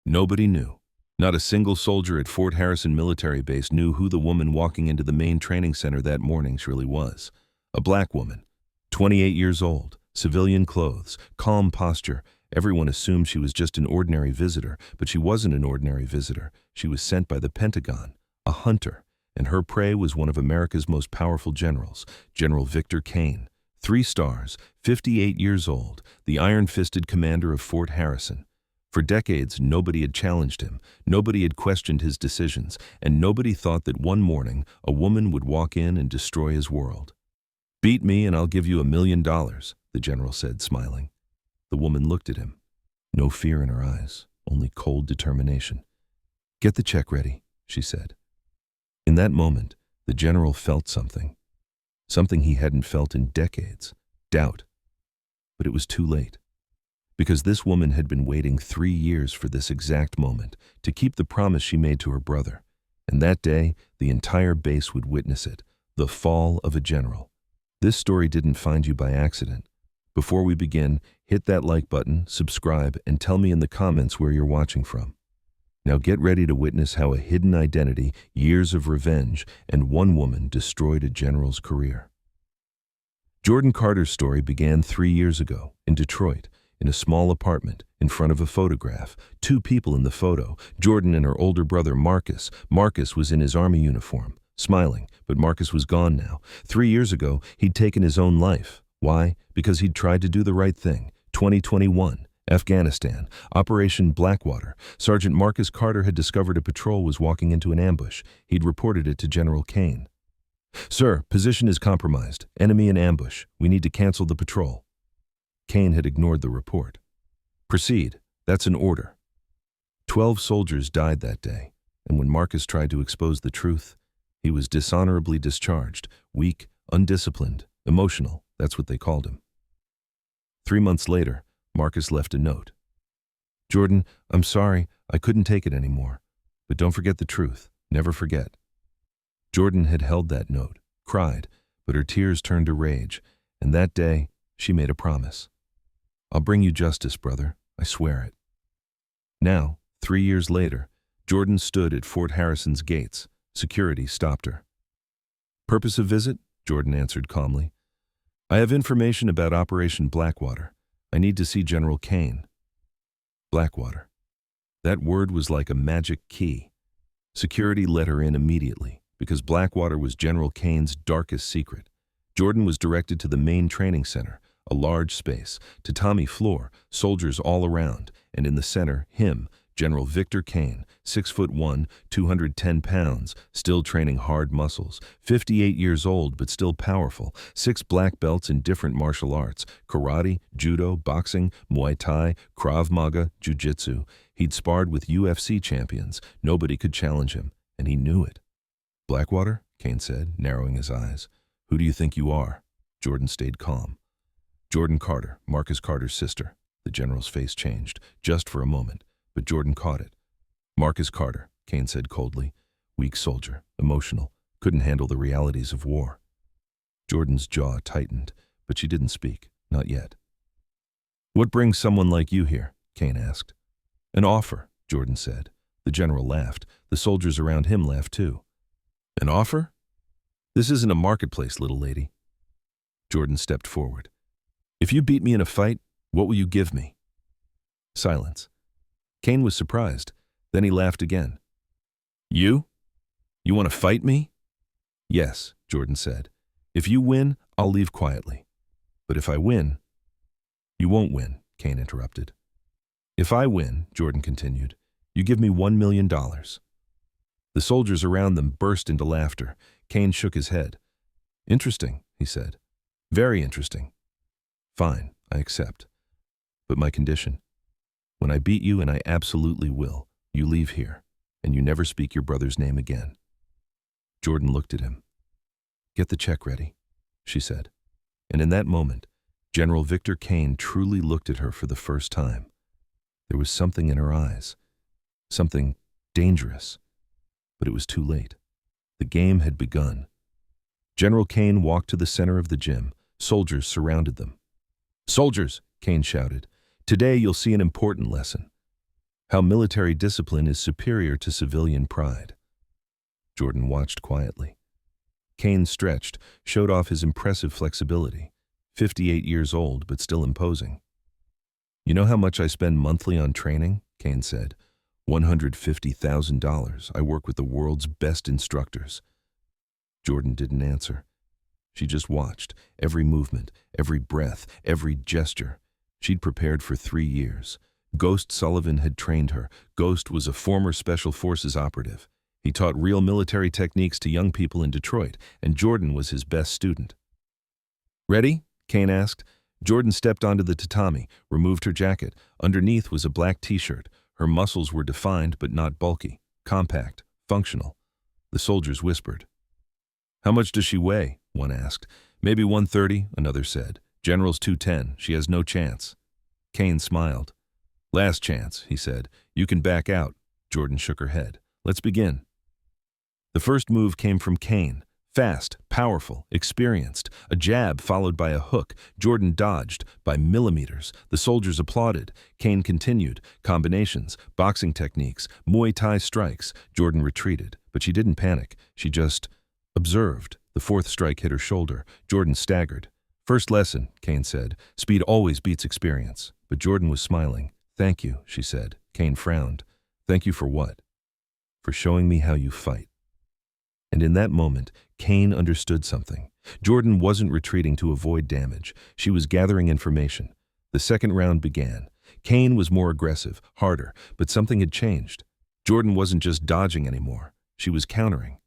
Nobody knew. Not a single soldier at Fort Harrison military base knew who the woman walking into the main training center that morning really was. A black woman, 28 years old, civilian clothes, calm posture. Everyone assumed she was just an ordinary visitor, but she wasn't an ordinary visitor. She was sent by the Pentagon, a hunter, and her prey was one of America's most powerful generals, General Victor Kane. 3 stars, 58 years old, the iron-fisted commander of Fort Harrison. For decades, nobody had challenged him, nobody had questioned his decisions, and nobody thought that one morning a woman would walk in and destroy his world. "Beat me and I'll give you $1 million, the general said, smiling. The woman looked at him. No fear in her eyes, only cold determination. "Get the check ready," she said. In that moment, the general felt something he hadn't felt in decades, doubt. But it was too late. Because this woman had been waiting 3 years for this exact moment, to keep the promise she made to her brother. And that day, the entire base would witness it, the fall of a general. This story didn't find you by accident. Before we begin, hit that like button, subscribe, and tell me in the comments where you're watching from. Now get ready to witness how a hidden identity, years of revenge, and one woman destroyed a general's career. Jordan Carter's story began 3 years ago, in Detroit, in a small apartment, in front of a photograph. 2 people in the photo, Jordan and her older brother Marcus. Marcus was in his army uniform, smiling, but Marcus was gone now. 3 years ago, he'd taken his own life. Why? Because he'd tried to do the right thing. 2021, Afghanistan, Operation Blackwater. Sergeant Marcus Carter had discovered a patrol was walking into an ambush. He'd reported it to General Kane. "Sir, position is compromised. Enemy in ambush. We need to cancel the patrol." Kane had ignored the report. "Proceed. That's an order." 12 soldiers died that day, and when Marcus tried to expose the truth, he was dishonorably discharged, weak, undisciplined, emotional. That's what they called him. 3 months later, Marcus left a note. "Jordan, I'm sorry, I couldn't take it anymore. But don't forget the truth. Never forget." Jordan had held that note, cried, but her tears turned to rage, and that day, she made a promise. "I'll bring you justice, brother. I swear it." Now, 3 years later, Jordan stood at Fort Harrison's gates. Security stopped her. "Purpose of visit?" Jordan answered calmly. "I have information about Operation Blackwater. I need to see General Kane." Blackwater. That word was like a magic key. Security let her in immediately, because Blackwater was General Kane's darkest secret. Jordan was directed to the main training center, a large space, tatami floor, soldiers all around, and in the center, him, General Victor Kane, 6'1", 210 pounds, still training hard muscles, 58 years old but still powerful, 6 black belts in different martial arts, karate, judo, boxing, Muay Thai, Krav Maga, jiu-jitsu. He'd sparred with UFC champions. Nobody could challenge him, and he knew it. "Blackwater?" Kane said, narrowing his eyes. "Who do you think you are?" Jordan stayed calm. "Jordan Carter, Marcus Carter's sister." The general's face changed, just for a moment, but Jordan caught it. "Marcus Carter," Kane said coldly. "Weak soldier, emotional, couldn't handle the realities of war." Jordan's jaw tightened, but she didn't speak, not yet. "What brings someone like you here?" Kane asked. "An offer," Jordan said. The general laughed. The soldiers around him laughed too. "An offer? This isn't a marketplace, little lady." Jordan stepped forward. "If you beat me in a fight, what will you give me?" Silence. Kane was surprised. Then he laughed again. "You? You want to fight me?" "Yes," Jordan said. "If you win, I'll leave quietly. But if I win—" "You won't win," Kane interrupted. "If I win," Jordan continued, "you give me $1 million. The soldiers around them burst into laughter. Kane shook his head. "Interesting," he said. "Very interesting. Fine, I accept. But my condition. When I beat you, and I absolutely will, you leave here, and you never speak your brother's name again." Jordan looked at him. "Get the check ready," she said. And in that moment, General Victor Kane truly looked at her for the first time. There was something in her eyes, something dangerous, but it was too late. The game had begun. General Kane walked to the center of the gym. Soldiers surrounded them. "Soldiers," Kane shouted, "today you'll see an important lesson. How military discipline is superior to civilian pride. Jordan watched quietly. Kane stretched, showed off his impressive flexibility. 58 years old, but still imposing. "You know how much I spend monthly on training?" Kane said. $150,000. I work with the world's best instructors." Jordan didn't answer. She just watched, every movement, every breath, every gesture. She'd prepared for 3 years. Ghost Sullivan had trained her. Ghost was a former Special Forces operative. He taught real military techniques to young people in Detroit, and Jordan was his best student. "Ready?" Kane asked. Jordan stepped onto the tatami, removed her jacket. Underneath was a black t-shirt. Her muscles were defined but not bulky, compact, functional. The soldiers whispered. "How much does she weigh?" one asked. "Maybe 130, another said. "General's 210. She has no chance." Kane smiled. "Last chance," he said. "You can back out." Jordan shook her head. "Let's begin." The first move came from Kane. Fast, powerful, experienced. A jab followed by a hook. Jordan dodged by millimeters. The soldiers applauded. Kane continued. Combinations, boxing techniques, Muay Thai strikes. Jordan retreated, but she didn't panic. She just observed. The fourth strike hit her shoulder. Jordan staggered. "First lesson," Kane said. "Speed always beats experience." But Jordan was smiling. "Thank you," she said. Kane frowned. "Thank you for what?" "For showing me how you fight." And in that moment, Kane understood something. Jordan wasn't retreating to avoid damage. She was gathering information. The second round began. Kane was more aggressive, harder, but something had changed. Jordan wasn't just dodging anymore. She was countering.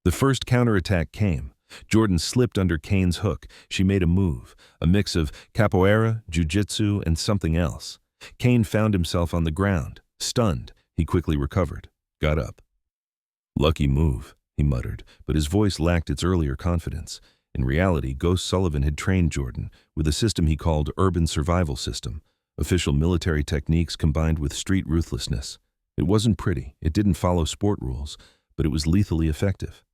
The first counterattack came. Jordan slipped under Kane's hook. She made a move, a mix of capoeira, jiu-jitsu, and something else. Kane found himself on the ground, stunned. He quickly recovered, got up. "Lucky move," he muttered, but his voice lacked its earlier confidence. In reality, Ghost Sullivan had trained Jordan with a system he called Urban Survival System, official military techniques combined with street ruthlessness. It wasn't pretty, it didn't follow sport rules, but it was lethally effective.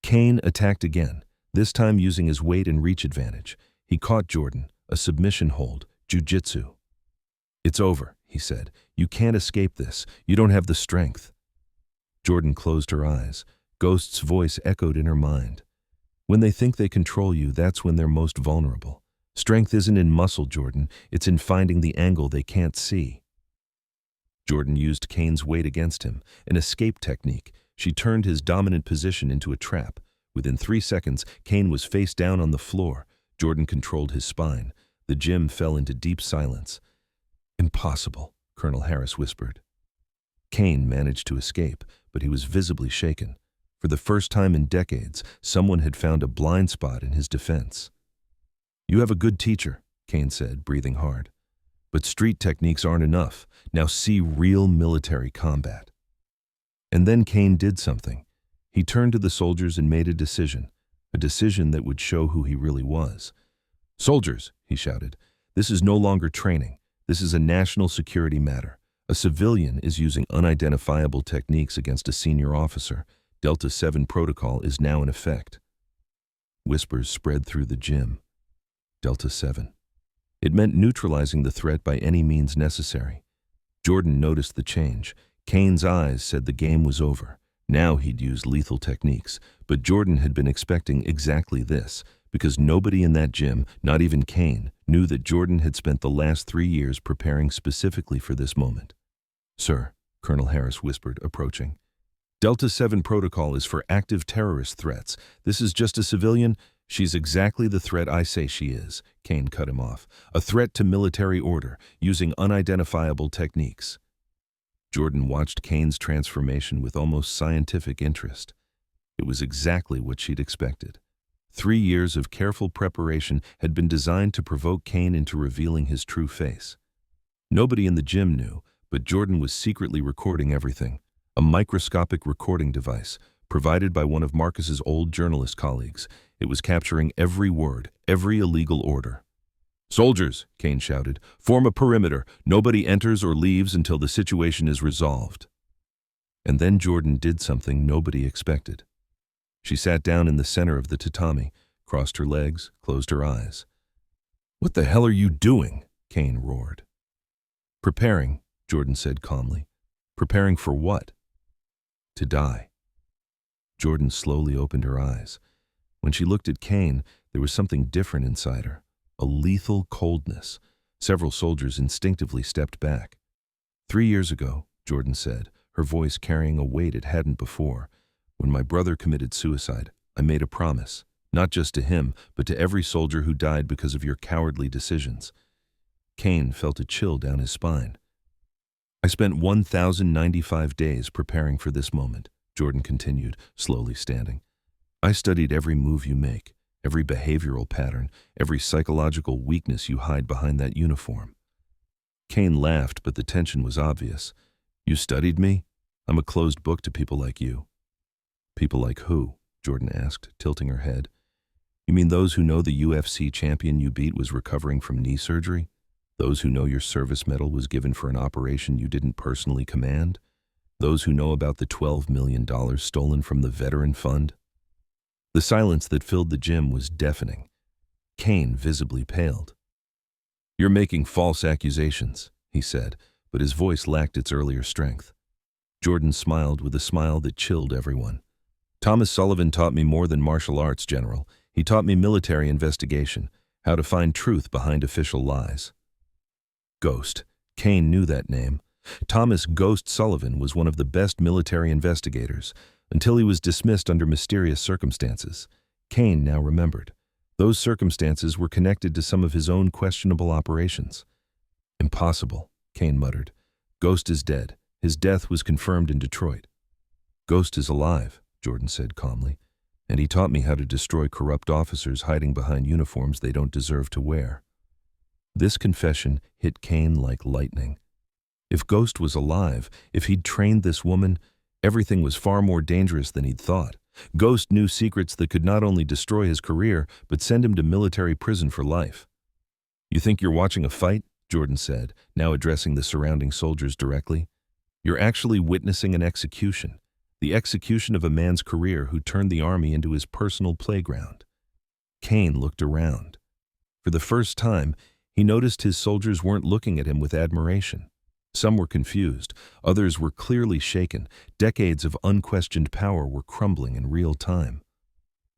Kane attacked again, this time using his weight and reach advantage. He caught Jordan, a submission hold, jiu-jitsu. "It's over," he said. "You can't escape this. You don't have the strength." Jordan closed her eyes. Ghost's voice echoed in her mind. "When they think they control you, that's when they're most vulnerable. Strength isn't in muscle, Jordan. It's in finding the angle they can't see." Jordan used Kane's weight against him, an escape technique. She turned his dominant position into a trap. Within 3 seconds, Kane was face down on the floor. Jordan controlled his spine. The gym fell into deep silence. "Impossible," Colonel Harris whispered. Kane managed to escape, but he was visibly shaken. For the first time in decades, someone had found a blind spot in his defense. "You have a good teacher," Kane said, breathing hard. "But street techniques aren't enough. Now see real military combat." And then Kane did something. He turned to the soldiers and made a decision that would show who he really was. "Soldiers," he shouted, "this is no longer training. This is a national security matter. A civilian is using unidentifiable techniques against a senior officer. Delta 7 protocol is now in effect." Whispers spread through the gym. Delta 7. It meant neutralizing the threat by any means necessary. Jordan noticed the change. Kane's eyes said the game was over. Now he'd use lethal techniques. But Jordan had been expecting exactly this, because nobody in that gym, not even Kane, knew that Jordan had spent the last 3 years preparing specifically for this moment. "Sir," Colonel Harris whispered, approaching. "Delta 7 protocol is for active terrorist threats. This is just a civilian." "She's exactly the threat I say she is," Kane cut him off. "A threat to military order, using unidentifiable techniques." Jordan watched Kane's transformation with almost scientific interest. It was exactly what she'd expected. 3 years of careful preparation had been designed to provoke Kane into revealing his true face. Nobody in the gym knew, but Jordan was secretly recording everything. A microscopic recording device, provided by one of Marcus's old journalist colleagues. It was capturing every word, every illegal order. "Soldiers," Kane shouted, "form a perimeter. Nobody enters or leaves until the situation is resolved." And then Jordan did something nobody expected. She sat down in the center of the tatami, crossed her legs, closed her eyes. "What the hell are you doing?" Kane roared. "Preparing," Jordan said calmly. Preparing for what? To die. Jordan slowly opened her eyes. When she looked at Kane, there was something different inside her, a lethal coldness. Several soldiers instinctively stepped back. 3 years ago, Jordan said, her voice carrying a weight it hadn't before, when my brother committed suicide, I made a promise, not just to him, but to every soldier who died because of your cowardly decisions. Kane felt a chill down his spine. I spent 1,095 days preparing for this moment, Jordan continued, slowly standing. I studied every move you make, every behavioral pattern, every psychological weakness you hide behind that uniform. Kane laughed, but the tension was obvious. You studied me? I'm a closed book to people like you. People like who? Jordan asked, tilting her head. You mean those who know the UFC champion you beat was recovering from knee surgery? Those who know your service medal was given for an operation you didn't personally command? Those who know about the $12 million stolen from the Veteran Fund? The silence that filled the gym was deafening. Kane visibly paled. You're making false accusations, he said, but his voice lacked its earlier strength. Jordan smiled with a smile that chilled everyone. Thomas Sullivan taught me more than martial arts, General. He taught me military investigation, how to find truth behind official lies. Ghost. Kane knew that name. Thomas Ghost Sullivan was one of the best military investigators, until he was dismissed under mysterious circumstances. Kane now remembered. Those circumstances were connected to some of his own questionable operations. Impossible, Kane muttered. Ghost is dead. His death was confirmed in Detroit. Ghost is alive, Jordan said calmly, and he taught me how to destroy corrupt officers hiding behind uniforms they don't deserve to wear. This confession hit Kane like lightning. If Ghost was alive, if he'd trained this woman, everything was far more dangerous than he'd thought. Ghost knew secrets that could not only destroy his career, but send him to military prison for life. You think you're watching a fight? Jordan said, now addressing the surrounding soldiers directly. You're actually witnessing an execution. The execution of a man's career who turned the army into his personal playground. Kane looked around. For the first time, he noticed his soldiers weren't looking at him with admiration. Some were confused, others were clearly shaken. Decades of unquestioned power were crumbling in real time.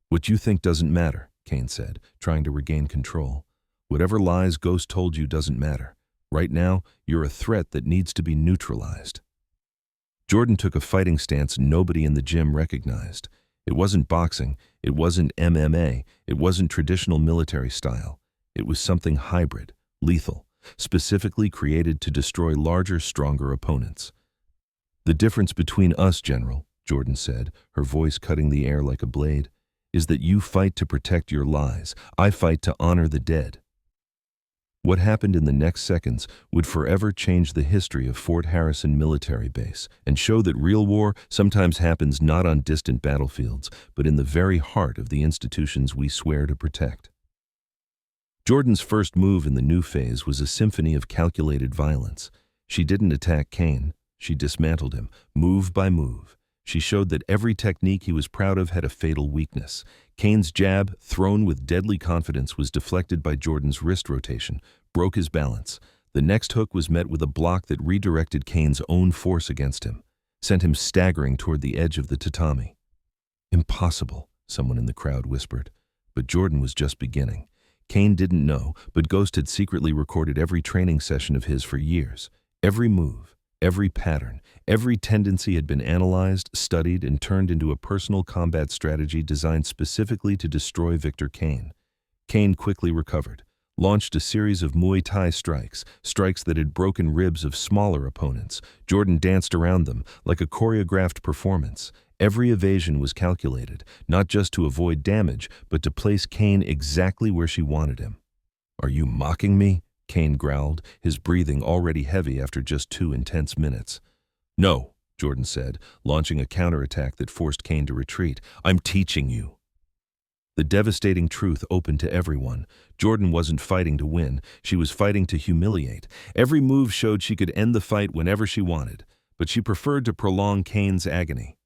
What you think doesn't matter, Kane said, trying to regain control. Whatever lies Ghost told you doesn't matter. Right now, you're a threat that needs to be neutralized. Jordan took a fighting stance nobody in the gym recognized. It wasn't boxing, it wasn't MMA, it wasn't traditional military style. It was something hybrid, lethal, specifically created to destroy larger, stronger opponents. The difference between us, General, Jordan said, her voice cutting the air like a blade, is that you fight to protect your lies. I fight to honor the dead. What happened in the next seconds would forever change the history of Fort Harrison military base and show that real war sometimes happens not on distant battlefields, but in the very heart of the institutions we swear to protect. Jordan's first move in the new phase was a symphony of calculated violence. She didn't attack Kane. She dismantled him, move by move. She showed that every technique he was proud of had a fatal weakness. Kane's jab, thrown with deadly confidence, was deflected by Jordan's wrist rotation, broke his balance. The next hook was met with a block that redirected Kane's own force against him, sent him staggering toward the edge of the tatami. Impossible, someone in the crowd whispered. But Jordan was just beginning. Kane didn't know, but Ghost had secretly recorded every training session of his for years. Every move, every pattern, every tendency had been analyzed, studied, and turned into a personal combat strategy designed specifically to destroy Victor Kane. Kane quickly recovered, launched a series of Muay Thai strikes that had broken ribs of smaller opponents. Jordan danced around them like a choreographed performance. Every evasion was calculated, not just to avoid damage, but to place Kane exactly where she wanted him. Are you mocking me? Kane growled, his breathing already heavy after just 2 intense minutes. No, Jordan said, launching a counterattack that forced Kane to retreat. I'm teaching you. The devastating truth opened to everyone. Jordan wasn't fighting to win, she was fighting to humiliate. Every move showed she could end the fight whenever she wanted, but she preferred to prolong Kane's agony.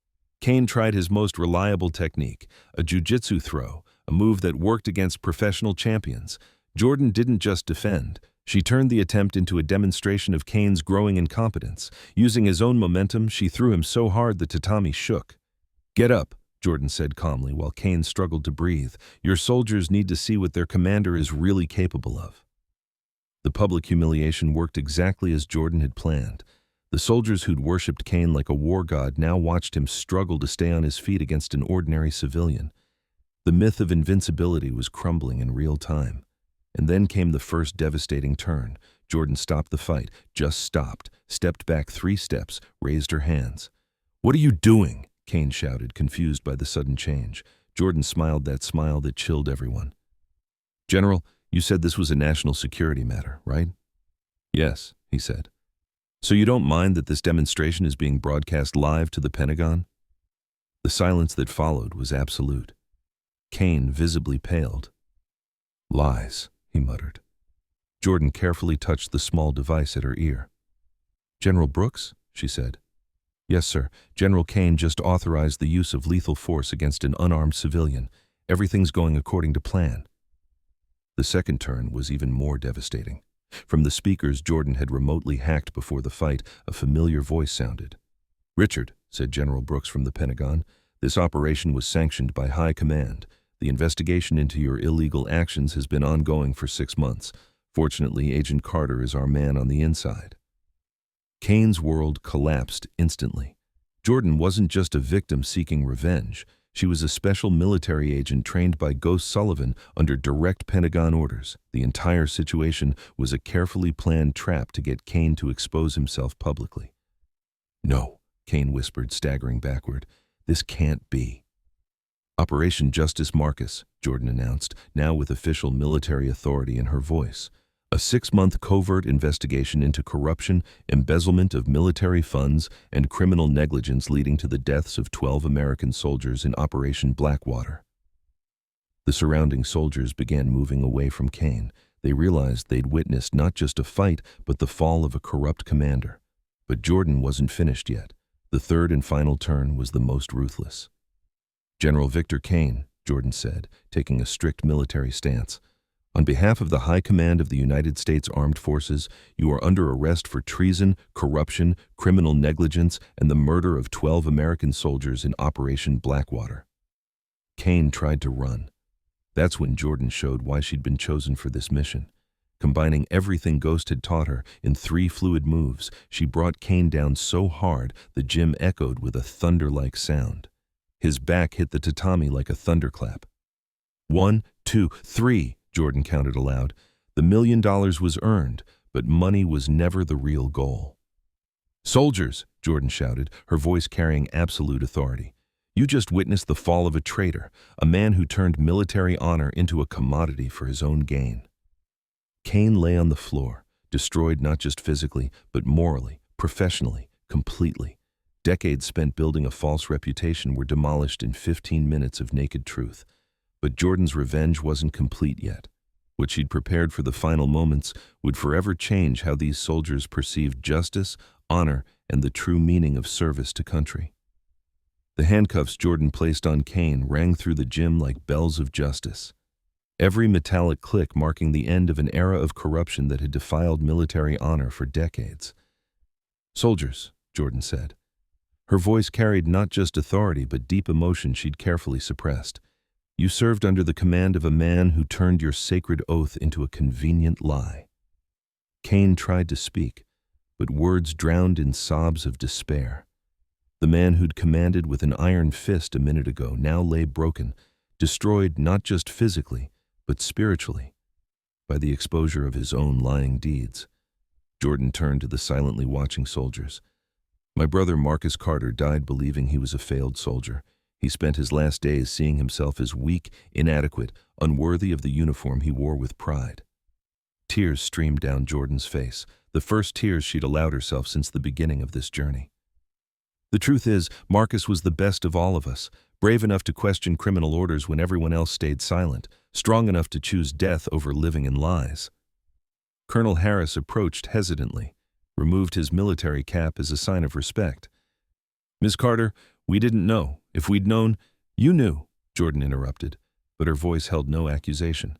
Kane tried his most reliable technique, a jiu-jitsu throw, a move that worked against professional champions. Jordan didn't just defend, She turned the attempt into a demonstration of Kane's growing incompetence. Using his own momentum, she threw him so hard the tatami shook. "Get up," Jordan said calmly while Kane struggled to breathe. "Your soldiers need to see what their commander is really capable of." The public humiliation worked exactly as Jordan had planned. The soldiers who'd worshipped Kane like a war god now watched him struggle to stay on his feet against an ordinary civilian. The myth of invincibility was crumbling in real time. And then came the first devastating turn. Jordan stopped the fight, just stopped, stepped back 3 steps, raised her hands. "What are you doing?" Kane shouted, confused by the sudden change. Jordan smiled that smile that chilled everyone. "General, you said this was a national security matter, right?" "Yes," he said. "So you don't mind that this demonstration is being broadcast live to the Pentagon?" The silence that followed was absolute. Kane visibly paled. "Lies," he muttered. Jordan carefully touched the small device at her ear. "General Brooks?" she said. "Yes, sir. General Kane just authorized the use of lethal force against an unarmed civilian. Everything's going according to plan." The second turn was even more devastating. From the speakers Jordan had remotely hacked before the fight, a familiar voice sounded. "Richard," said General Brooks from the Pentagon, "this operation was sanctioned by High Command. The investigation into your illegal actions has been ongoing for 6 months. Fortunately, Agent Carter is our man on the inside." Kane's world collapsed instantly. Jordan wasn't just a victim seeking revenge. She was a special military agent trained by Ghost Sullivan under direct Pentagon orders. The entire situation was a carefully planned trap to get Kane to expose himself publicly. "No," Kane whispered, staggering backward. "This can't be." "Operation Justice Marcus," Jordan announced, now with official military authority in her voice. "A 6-month covert investigation into corruption, embezzlement of military funds, and criminal negligence leading to the deaths of 12 American soldiers in Operation Blackwater." The surrounding soldiers began moving away from Kane. They realized they'd witnessed not just a fight, but the fall of a corrupt commander. But Jordan wasn't finished yet. The third and final turn was the most ruthless. "General Victor Kane," Jordan said, taking a strict military stance. "On behalf of the High Command of the United States Armed Forces, you are under arrest for treason, corruption, criminal negligence, and the murder of 12 American soldiers in Operation Blackwater." Kane tried to run. That's when Jordan showed why she'd been chosen for this mission. Combining everything Ghost had taught her in 3 fluid moves, she brought Kane down so hard the gym echoed with a thunder-like sound. His back hit the tatami like a thunderclap. 1, 2, 3, Jordan counted aloud. The $1 million was earned, but money was never the real goal. "Soldiers," Jordan shouted, her voice carrying absolute authority. "You just witnessed the fall of a traitor, a man who turned military honor into a commodity for his own gain." Kane lay on the floor, destroyed not just physically, but morally, professionally, completely. Decades spent building a false reputation were demolished in 15 minutes of naked truth. But Jordan's revenge wasn't complete yet. What she'd prepared for the final moments would forever change how these soldiers perceived justice, honor, and the true meaning of service to country. The handcuffs Jordan placed on Kane rang through the gym like bells of justice. Every metallic click marking the end of an era of corruption that had defiled military honor for decades. "Soldiers," Jordan said. Her voice carried not just authority but deep emotion she'd carefully suppressed. "You served under the command of a man who turned your sacred oath into a convenient lie." Kane tried to speak, but words drowned in sobs of despair. The man who'd commanded with an iron fist a minute ago now lay broken, destroyed not just physically, but spiritually, by the exposure of his own lying deeds. Jordan turned to the silently watching soldiers. "My brother Marcus Carter died believing he was a failed soldier. He spent his last days seeing himself as weak, inadequate, unworthy of the uniform he wore with pride." Tears streamed down Jordan's face, the first tears she'd allowed herself since the beginning of this journey. "The truth is, Marcus was the best of all of us, brave enough to question criminal orders when everyone else stayed silent, strong enough to choose death over living in lies." Colonel Harris approached hesitantly, removed his military cap as a sign of respect. "Ms. Carter, we didn't know. If we'd known—" "You knew," Jordan interrupted, but her voice held no accusation,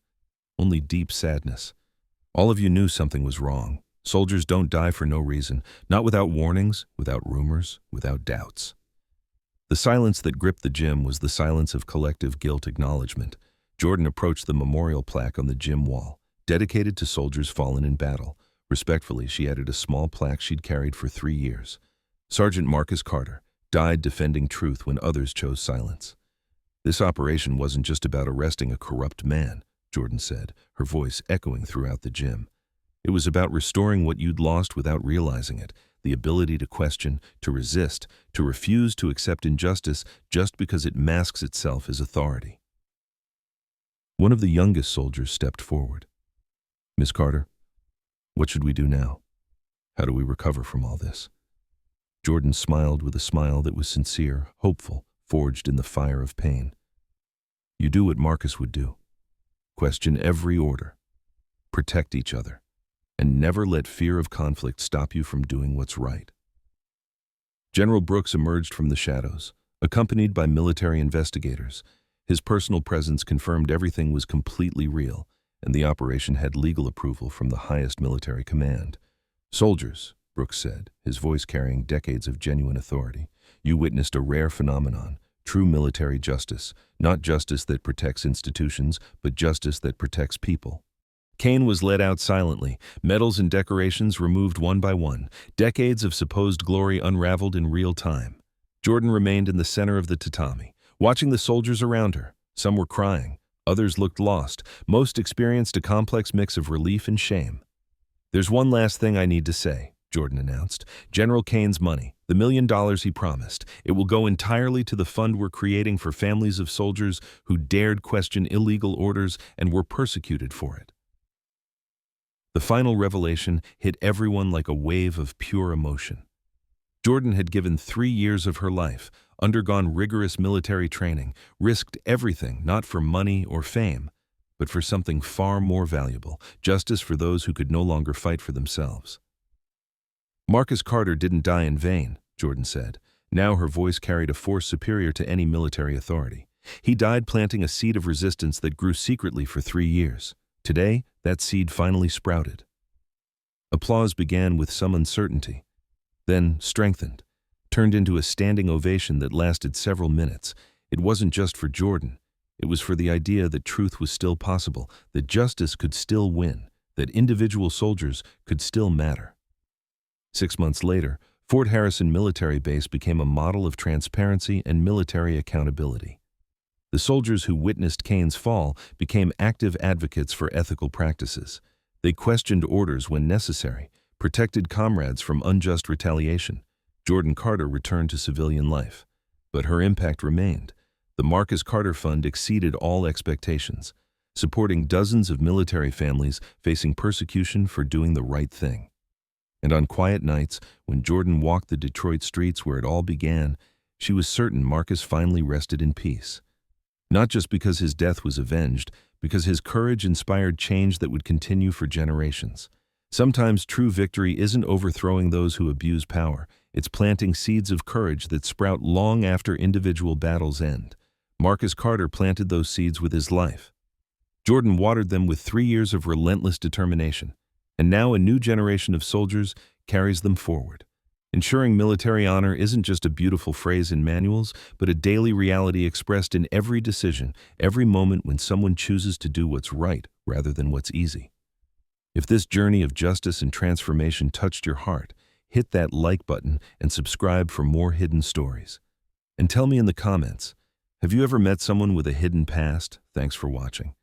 only deep sadness. All of you knew something was wrong. Soldiers don't die for no reason, not without warnings, without rumors, without doubts. The silence that gripped the gym was the silence of collective guilt acknowledgement. Jordan approached the memorial plaque on the gym wall, dedicated to soldiers fallen in battle. Respectfully, she added a small plaque she'd carried for 3 years. Sergeant Marcus Carter died defending truth when others chose silence. This operation wasn't just about arresting a corrupt man, Jordan said, her voice echoing throughout the gym. It was about restoring what you'd lost without realizing it, the ability to question, to resist, to refuse to accept injustice just because it masks itself as authority. One of the youngest soldiers stepped forward. "Miss Carter, what should we do now? How do we recover from all this?" Jordan smiled with a smile that was sincere, hopeful, forged in the fire of pain. "You do what Marcus would do. Question every order. Protect each other. And never let fear of conflict stop you from doing what's right." General Brooks emerged from the shadows, accompanied by military investigators. His personal presence confirmed everything was completely real, and the operation had legal approval from the highest military command. "Soldiers," Brooks said, his voice carrying decades of genuine authority, "you witnessed a rare phenomenon, true military justice, not justice that protects institutions, but justice that protects people." Kane was led out silently, medals and decorations removed one by one, decades of supposed glory unraveled in real time. Jordan remained in the center of the tatami, watching the soldiers around her. Some were crying, others looked lost, most experienced a complex mix of relief and shame. "There's one last thing I need to say," Jordan announced. "General Kane's money, the $1 million he promised, it will go entirely to the fund we're creating for families of soldiers who dared question illegal orders and were persecuted for it." The final revelation hit everyone like a wave of pure emotion. Jordan had given 3 years of her life, undergone rigorous military training, risked everything not for money or fame, but for something far more valuable, justice for those who could no longer fight for themselves. "Marcus Carter didn't die in vain," Jordan said. Now her voice carried a force superior to any military authority. "He died planting a seed of resistance that grew secretly for 3 years. Today, that seed finally sprouted." Applause began with some uncertainty, then strengthened, turned into a standing ovation that lasted several minutes. It wasn't just for Jordan. It was for the idea that truth was still possible, that justice could still win, that individual soldiers could still matter. 6 months later, Fort Harrison Military Base became a model of transparency and military accountability. The soldiers who witnessed Kane's fall became active advocates for ethical practices. They questioned orders when necessary, protected comrades from unjust retaliation. Jordan Carter returned to civilian life. But her impact remained. The Marcus Carter Fund exceeded all expectations, supporting dozens of military families facing persecution for doing the right thing. And on quiet nights, when Jordan walked the Detroit streets where it all began, she was certain Marcus finally rested in peace. Not just because his death was avenged, because his courage inspired change that would continue for generations. Sometimes true victory isn't overthrowing those who abuse power, it's planting seeds of courage that sprout long after individual battles end. Marcus Carter planted those seeds with his life. Jordan watered them with 3 years of relentless determination, and now a new generation of soldiers carries them forward. Ensuring military honor isn't just a beautiful phrase in manuals, but a daily reality expressed in every decision, every moment when someone chooses to do what's right rather than what's easy. If this journey of justice and transformation touched your heart, hit that like button and subscribe for more hidden stories. And tell me in the comments, have you ever met someone with a hidden past? Thanks for watching.